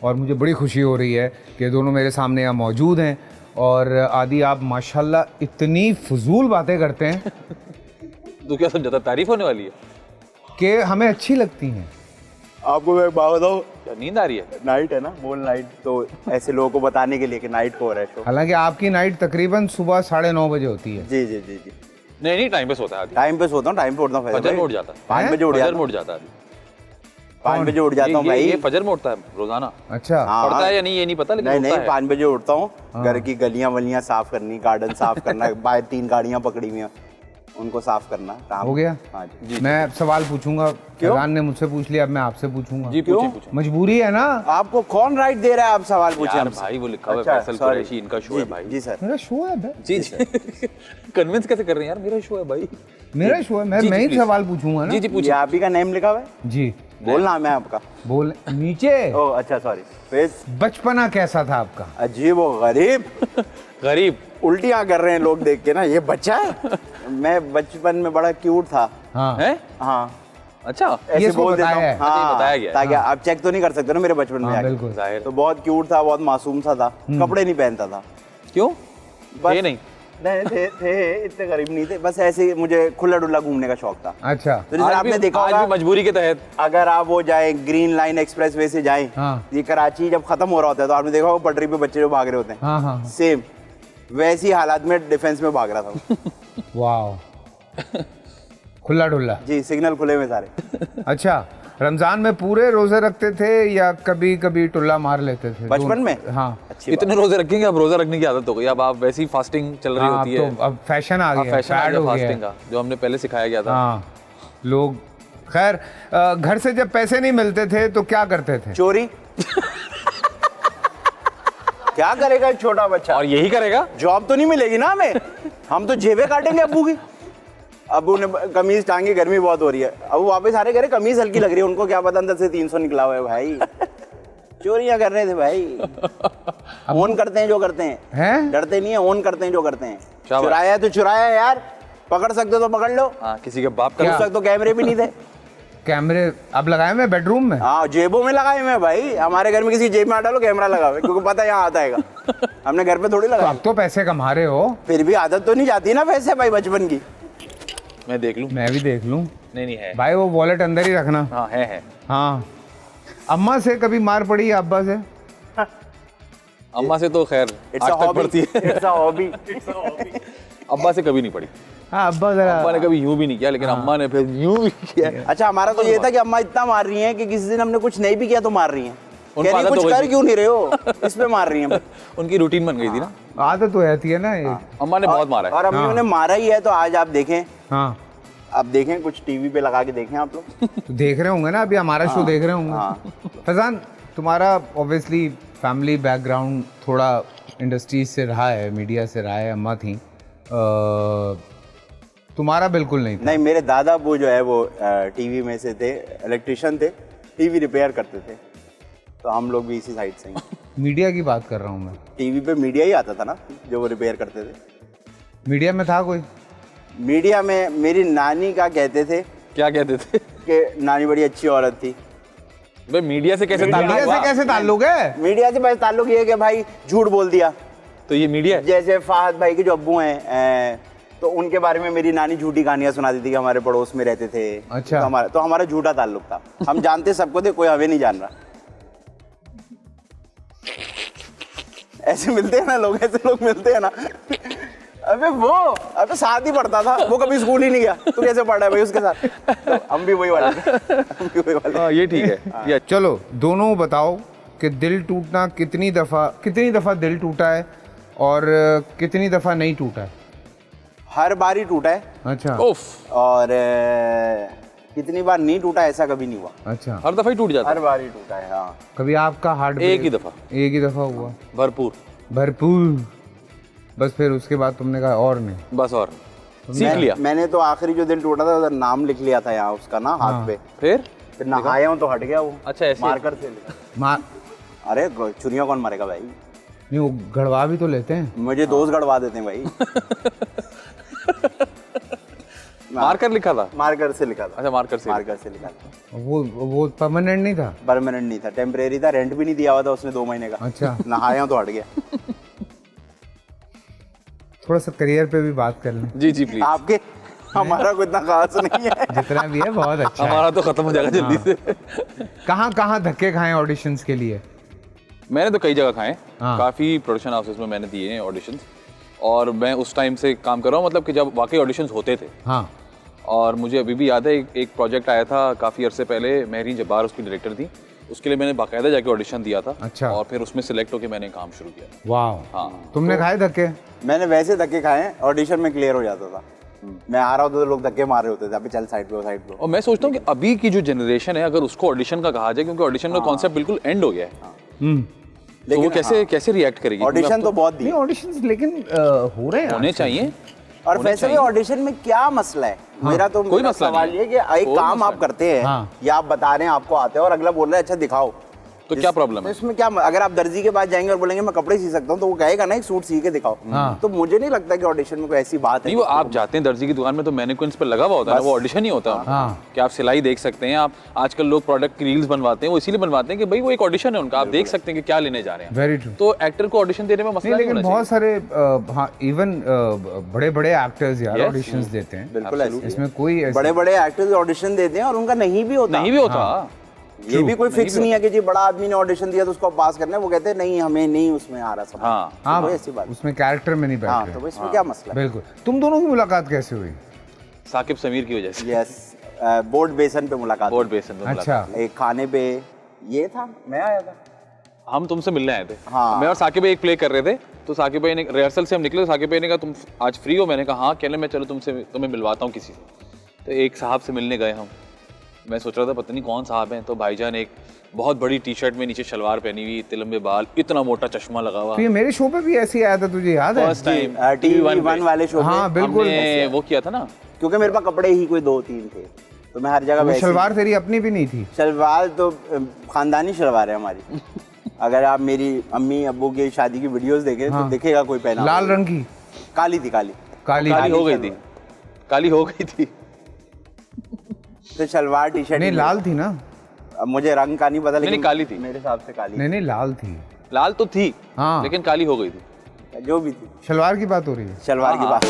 और मुझे बड़ी खुशी हो रही है कि दोनों मेरे सामने यहाँ मौजूद हैं। और आदि, आप माशाल्लाह इतनी फजूल बातें करते हैं तो क्या समझा था तारीफ होने वाली है? कि हमें अच्छी लगती हैं। आपको मैं एक बात बताऊं, क्या नींद आ रही है? नाइट है ना, मोल नाइट, तो ऐसे लोगों को बताने के लिए कि नाइट को हो रहा है शो। हालांकि आपकी नाइट तकरीबन सुबह 9:30 बजे होती है। जी जी जी जी, नहीं टाइम पे सोता है आदि। टाइम पे सोता हूँ, टाइम पे उठता हूँ। फजर में उठ जाता है। 5 बजे उठ फजर जाता में हूँ, उठ जाता है आदि। 5 बजे उठ जाता हूँ भाई। ये फजर में उठता है रोजाना? अच्छा। हाँ, पढ़ता है या नहीं ये नहीं पता, लेकिन नहीं उठता है। 5 बजे उठता हूँ, घर की गलियां वलियां साफ करनी, गार्डन साफ करना, बाहर 3 गाड़ियां पकड़ी हुई हैं, उनको साफ करना काम हो गया। हाँ जी। मैं सवाल पूछूंगा, क्यों? फैजान ने मुझसे पूछ लिया, अब मैं आपसे पूछूंगा। जी क्यों? पूछिए। मजबूरी है ना। आपको कौन राइट दे रहा है आप सवाल पूछे यार हमसे? भाई वो लिखा हुआ है अच्छा, फैसल sorry। कुरैशी, इनका शो है भाई। जी सर। मेरा शो है भाई। जी जी कन्विंस कैसे कर रहे हैं यार, मेरा शो है भाई। मेरा शो है, मैं ही please। सवाल पूछूंगा ना। जी जी ये पूछिए। आप ही का नेम लिखा हुआ है? जी बोल नाम है आपका? बोल नीचे। ओह अच्छा, सॉरी। फिर बचपना कैसा था आपका? अजीब व गरीब। गरीब। उल्टियां कर रहे हैं लोग देख के ना, ये बच्चा है। मैं बचपन में बड़ा क्यूट था। हाँ है? हाँ, अच्छा ऐसे इसको बोल देता बताया हूँ। है। अच्छा, ये बताया गया है। ताकि आप चेक तो नहीं कर सकते ना मेरे बचपन में हाँ, आके। बिल्कुल। जाहिर। तो बहुत क्यूट था, बहुत मासूम सा था, कपड़े नहीं पहनता था। क्यों? बस ये नहीं नहीं थे इतने गरीब नहीं थे, बस ऐसे ही मुझे खुला डुल्ला घूमने का शौक था। अच्छा। तो जैसे आपने देखा आज होगा, भी मजबूरी के तहत। अगर आप वो जाए ग्रीन लाइन एक्सप्रेस वे से जाएं, हाँ। ये कराची जब खत्म हो रहा होता है तो आपने देखा होगा पटरी पे बच्चे जो भाग रहे होते हैं, हाँ हाँ सेम वैसी हालात में डिफेंस में भाग रहा था। वाह खुला डुल्ला। जी, सिग्नल खुले हुए सारे। अच्छा, रमजान में पूरे रोजे रखते थे या कभी कभी टुल्ला मार लेते थे? बचपन में? हाँ। अच्छी इतने रोजे रखेंगे, अब रोजा रखने की आदत हो गई, अब आप वैसी फास्टिंग चल रही हाँ, होती अब है। तो अब फैशन आ गया, फैशन आ फैड गया हो गया फास्टिंग का, जो हमने पहले सिखाया गया था। हाँ, लोग खैर घर से जब पैसे नहीं मिलते थे तो क्या करते थे? चोरी। क्या करेगा एक छोटा बच्चा? और यही करेगा। जॉब तो नहीं मिलेगी ना हमें, हम तो जेबें काटेंगे अब्बू की। अब्बू ने कमीज टांगी, गर्मी बहुत हो रही है, अब वापस आ रहे करे कमीज हल्की लग रही है, उनको क्या पता अंदर से 300 निकला हुआ है भाई। चोरियां कर रहे थे भाई। ओन करते हैं जो करते हैं, डरते नहीं है, ओन करते हैं जो करते हैं। चुराया है तो चुराया है यार, पकड़ सकते हो तो पकड़ लो। हाँ, किसी के बाप उस का। वक्त तो कैमरे भी नहीं थे। कैमरे अब लगाए मैं बेडरूम में। हाँ, जेबों में लगाए मैं भाई। हमारे घर में किसी जेब में डालो कैमरा लगा हुआ, क्योंकि पता है यहाँ आता है। हमने घर पे थोड़ी तो लगा। अब तो पैसे कमा रहे हो। फिर भी आदत तो नहीं जाती ना वैसे भाई बचपन की। मैं देख लूं? मैं भी देख लूं। नहीं है भाई, वो वॉलेट अंदर ही रखना। हाँ है। हाँ। अम्मा से कभी मार पड़ी या अब्बा से? अम्मा से तो खैर आज तक पड़ती है। It's a hobby. अब्बा से कभी नहीं पड़ी। हाँ, अब्बा जरा। अब्बा ने कभी यूं भी नहीं किया, लेकिन अम्मा ने फिर यूं भी किया। अच्छा, हमारा तो ये था कि अम्मा इतना मार रही हैं कि किसी दिन हमने कुछ नहीं भी किया तो मार रही हैं। उनको कह रही आदत कुछ हो गई कर थी। क्यों नहीं रहे हो, इस पे मार रही हैं। उनकी रूटीन बन गई थी ना। आदत तो रहती है ना ये। अम्मा ने बहुत मारा है। और अम्मी ने मारा ही है, तो आज आप देखें, हाँ, आप देखें कुछ टीवी पे लगा के देखें आप लोग। तो देख रहे होंगे ना, अभी हमारा शो देख रहे होंगे। हाँ। फैजान, तुम्हारा ऑब्वियसली फैमिली बैकग्राउंड थोड़ा इंडस्ट्री से रहा है, मीडिया से रहा है, अम्मा थी। तुम्हारा बिल्कुल नहीं था। नहीं, मेरे दादा वो जो है वो टीवी में से थे, इलेक्ट्रिशियन थे, टीवी रिपेयर करते थे, तो हम लोग भी इसी साइड से हैं। मीडिया की बात कर रहा हूँ मैं। टीवी पे मीडिया ही आता था ना, जो वो रिपेयर करते थे। मीडिया में था कोई? मीडिया में मेरी नानी का कहते थे क्या कहते थे? कि नानी बड़ी अच्छी औरत थी। भाई मीडिया से कैसे ताल्लुक मीडिया से हुआ? कैसे ताल्लुक है? मीडिया से बस ताल्लुक ये है कि भाई झूठ बोल दिया। तो ये मीडिया है? जैसे फाहद भाई के जो अब्बू हैं, तो उनके बारे में मेरी नानी झूठी कहानियां सुनाती थी कि हमारे पड़ोस में रहते थे। अच्छा। तो हमारा झूठा ताल्लुक था। हम जानते सबको थे, कोई हमें नहीं जान रहा। ऐसे मिलते हैं ना लोग, ऐसे लोग मिलते हैं ना। अबे साथ ही पढ़ता था वो, कभी स्कूल ही नहीं गया। तू कैसे पढ़ रहा है भाई उसके साथ? तो हम भी वही वाले थे, हम भी वही वाले। ये ठीक है। ये अच्छा। चलो, दोनों बताओ कि दिल टूटना कितनी दफ़ा दिल टूटा है और कितनी दफ़ा नहीं टूटा है? हर बार ही टूटा है। अच्छा। उफ। और कितनी बार नहीं टूटा ऐसा कभी नहीं हुआ। अच्छा, हर दफा ही टूट जाता हर है? बार ही टूटा है। हाँ, कभी आपका हार्ट एक ही दफा? एक ही दफ़ा हुआ? भरपूर। भरपूर। बस फिर उसके बाद तुमने कहा और नहीं? बस और सीख लिया। मैंने तो आखिरी जो दिल टूटा था उधर नाम लिख लिया था यहाँ उसका ना, हाथ पे। फिर नहाया हूँ तो हट गया वो। अच्छा, ऐसे? मारकर से। अरे चुनिया कौन मारेगा भाई? नहीं, वो गड़वा भी तो लेते हैं। मुझे दोस्त गड़वा देते हैं भाई। मार्कर लिखा था? मार्कर से लिखा था। अच्छा, मार्कर से लिखा था। वो परमानेंट नहीं था? परमानेंट नहीं था, टेम्परेरी था, रेंट भी नहीं दिया हुआ था उसने 2 महीने का। अच्छा। नहाया तो हट गया। थोड़ा सा करियर पे भी बात कर लें। जी प्लीज। आपके हमारा कोई इतना खास नहीं है। जितना भी है बहुत अच्छा है। हमारा तो खत्म हो जाएगा जल्दी से। कहाँ धक्के खाए ऑडिशंस के लिए? मैंने तो कई जगह खाए, हाँ। काफ़ी प्रोडक्शन हाउसेस में मैंने दिए हैं ऑडिशंस, और मैं उस टाइम से काम कर रहा हूँ, मतलब कि जब वाकई ऑडिशंस होते थे। हाँ। और मुझे अभी भी याद है एक प्रोजेक्ट आया था काफ़ी अरसे पहले, महरीन जब्बार उसकी डायरेक्टर थी, उसके लिए मैंने बाकायदा जाके ऑडिशन दिया था। अच्छा। और फिर उसमें सिलेक्ट होकर मैंने काम शुरू किया। वाह। हाँ। तुमने खाए धक्के? मैंने वैसे धक्के खाए हैं, ऑडिशन में क्लियर हो जाता था। मैं आ रहा होता तो लोग धक्के मार रहे होते थे, अभी चल साइड पे। और मैं सोचता हूँ कि अभी की जो जनरेशन है, अगर उसको ऑडिशन का कहा जाए, क्योंकि ऑडिशन का कॉन्सेप्ट बिल्कुल एंड हो गया है, तो वो कैसे रिएक्ट करेगी? ऑडिशन तो बहुत दिए। ऑडिशंस लेकिन हो रहे हैं, होने चाहिए। और वैसे भी ऑडिशन में क्या मसला है? मेरा कोई मसला सवाल ये कि एक काम आप करते हैं या आप बता रहे हैं आपको आते हैं और अगला बोल रहा है अच्छा दिखाओ, तो क्या प्रॉब्लम है? तो इसमें क्या? अगर आप दर्जी के पास जाएंगे और बोलेंगे मैं कपड़े सी सकता हूँ, तो वो कहेगा ना एक सूट सी के दिखाओ। तो मुझे नहीं लगता कि ऑडिशन में कोई ऐसी बात है। नहीं, वो आप जाते हैं दर्जी की दुकान में तो मैनिक्विन्स पर लगा हुआ होता है ना, वो ऑडिशन ही होता है कि आप सिलाई देख सकते हैं। आप आजकल लोग प्रोडक्ट की रील्स बनवाते हैं, वो इसीलिए बनवाते हैं कि भाई वो एक ऑडिशन है उनका, आप देख सकते हैं कि क्या लेने जा रहे हैं। Very true. तो एक्टर को ऑडिशन देने में मसला नहीं, लेकिन बहुत सारे हाँ इवन बड़े एक्टर्स यार ऑडिशंस देते हैं। बिल्कुल, इसमें कोई बड़े एक्टर्स ऑडिशन देते हैं और उनका नहीं भी होता। ये भी कोई फिक्स नहीं है कि जी बड़ा आदमी ने ऑडिशन दिया तो उसको पास करना है। वो कहते हैं नहीं हमें नहीं उसमें आ रहा समझ। हाँ, कोई ऐसी बात उसमें कैरेक्टर में नहीं बैठ रहे। तो इसमें क्या मसला? बिल्कुल। तुम दोनों की मुलाकात कैसे हुई? साकिब समीर की वजह से। यस, बोर्ड बेसन पे मुलाकात। बोर्ड बेसन पे अच्छा। एक खाने पे ये था, मैं आया था, हम तुमसे मिलने आए थे। हाँ। मैं और साकिब भाई एक प्ले कर रहे थे, तो साकिब भाई ने रिहर्सल से हम निकले, तो साकिब भाई ने कहा तुम आज फ्री हो? मैंने कहा हाँ। कहने मैं चलो तुम्हें मिलवाता हूँ किसी से। तो एक साहब से मिलने गए हम। मैं सोच रहा था पता नहीं कौन साहब हैं, तो भाईजान एक बहुत बड़ी टी शर्ट में नीचे शलवार पहनी हुई, इतने लंबे बाल, इतना मोटा चश्मा लगा हुआ। तो ये मेरे शो पे भी ऐसे ही आया था, तुझे याद है? फर्स्ट टाइम TV1 वाले शो में। हाँ बिल्कुल, वो किया था ना, क्योंकि मेरे पास कपड़े ही कोई 2-3 थे, तो मैं हर जगह वैसे। शलवार तेरी अपनी भी नहीं थी? शलवार तो खानदानी शलवार है हमारी। अगर आप मेरी अम्मी अब्बू की शादी की वीडियोस देखें तो दिखेगा कोई पहना। लाल रंग की? काली थी। काली हो गई थी। तो शलवार टी शर्ट नहीं लाल थी ना? अब मुझे रंग का नहीं पता, लेकिन काली थी मेरे हिसाब से काली। नहीं लाल थी। लाल तो थी हाँ, लेकिन काली हो गई थी। जो भी थी। शलवार की बात हो रही है? शलवार की बात।